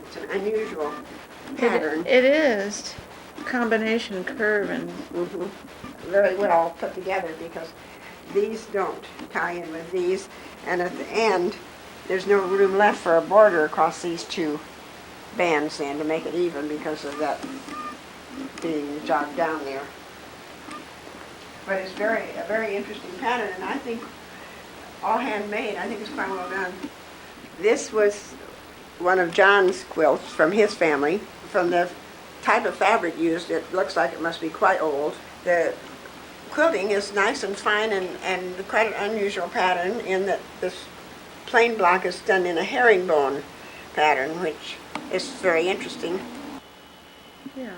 It's an unusual pattern. It is. Combination curve and Very well put together because these don't tie in with these, and at the end there's no room left for a border across these two bands then to make it even because of that being jogged down there. But it's a very interesting pattern, and I think all handmade. I think it's quite well done. This was one of John's quilts from his family. From the type of fabric used, it looks like it must be quite old. The quilting is nice and fine and quite an unusual pattern in that this plain block is done in a herringbone pattern, which is very interesting. yeah.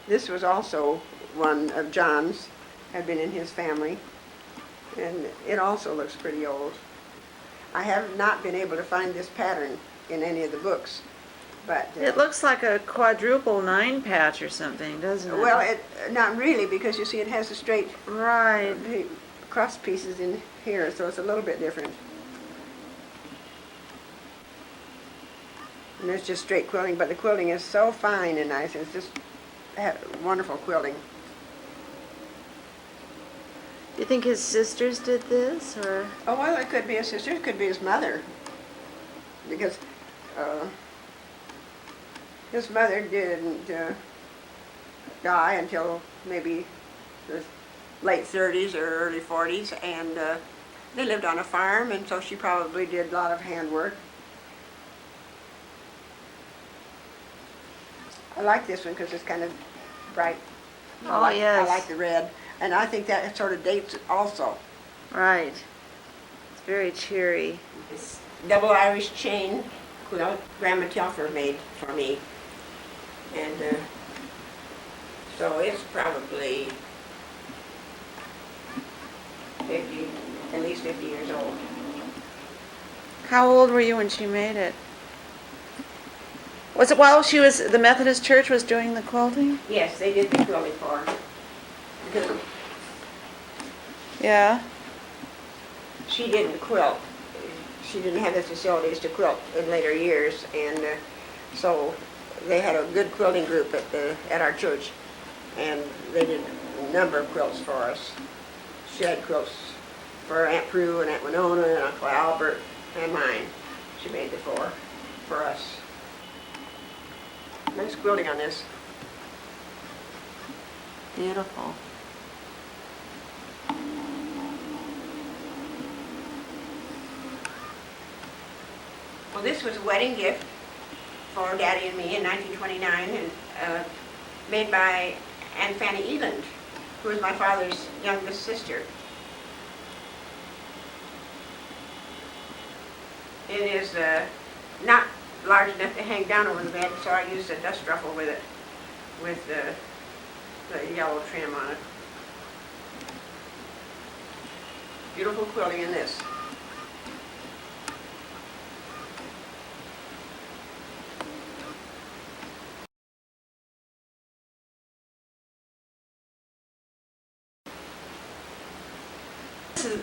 This was also one of John's, had been in his family, and it also looks pretty old. I have not been able to find this pattern in any of the books, but It looks like a quadruple 9 patch or something, doesn't it? well, not really, because you see it has the straight Right. cross pieces in here, so it's a little bit different. And there's just straight quilting, but the quilting is so fine and nice. It's just wonderful quilting. Do you think his sisters did this, or? Oh, well, it could be his sister, it could be his mother, because his mother didn't die until maybe the late 30s or early 40s, and they lived on a farm, and so she probably did a lot of handwork. I like this one because it's kind of bright. Oh, yes. I like the red, and I think that sort of dates it also. Right. It's very cheery. This double Irish chain quilt Grandma Telfer made for me, and so it's probably 50, at least 50 years old. How old were you when she made it? Was it while the Methodist Church was doing the quilting? Yes, they did the quilting for her. Because Yeah. she didn't quilt. She didn't have the facilities to quilt in later years, and so they had a good quilting group at our church, and they did a number of quilts for us. She had quilts for Aunt Prue and Aunt Winona and Uncle Albert and mine. She made the four for us. Nice quilting on this. Beautiful. Well, this was a wedding gift for Daddy and me in 1929, and made by Aunt Fanny Eland, who was my father's youngest sister. It is not large enough to hang down over the bed, so I used a dust ruffle with it, with the yellow trim on it. Beautiful quilting in this.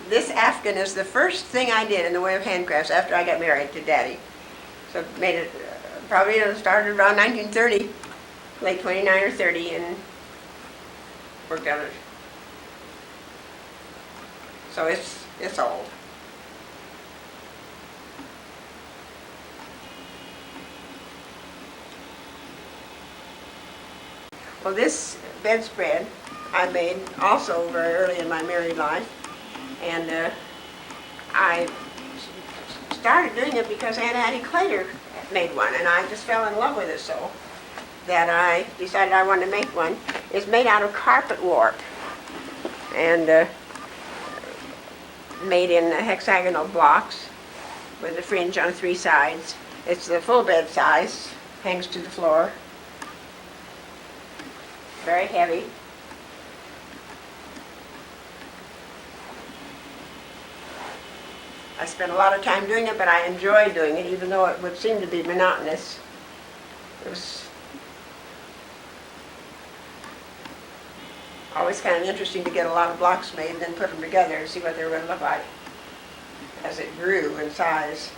This Afghan is the first thing I did in the way of handcrafts after I got married to Daddy. So made it, probably started around 1930, late 29 or 30, and worked on it. So it's old. Well, this bedspread I made also very early in my married life, and I started doing it because Aunt Addie Claytor made one, and I just fell in love with it so that I decided I wanted to make one. It's made out of carpet warp and made in hexagonal blocks with a fringe on 3 sides. It's the full bed size, hangs to the floor. Very heavy. I spent a lot of time doing it, but I enjoy doing it, even though it would seem to be monotonous. It was always kind of interesting to get a lot of blocks made and then put them together and see what they were going to look like as it grew in size.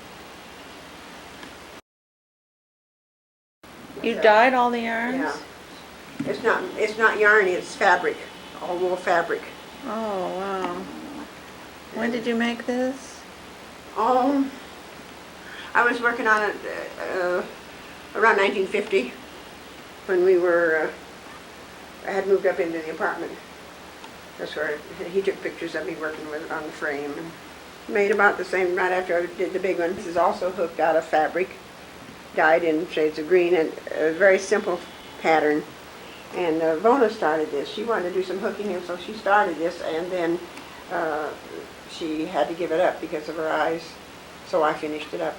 You dyed all the yarns? Yeah. It's not yarn, it's fabric, all wool fabric. Oh, wow. When did you make this? Oh, I was working on it around 1950 when we were, I had moved up into the apartment. That's where he took pictures of me working with it on the frame. And made about the same right after I did the big one. This is also hooked out of fabric, dyed in shades of green, and a very simple pattern. And Vona started this. She wanted to do some hooking, and so she started this, and then she had to give it up because of her eyes, so I finished it up.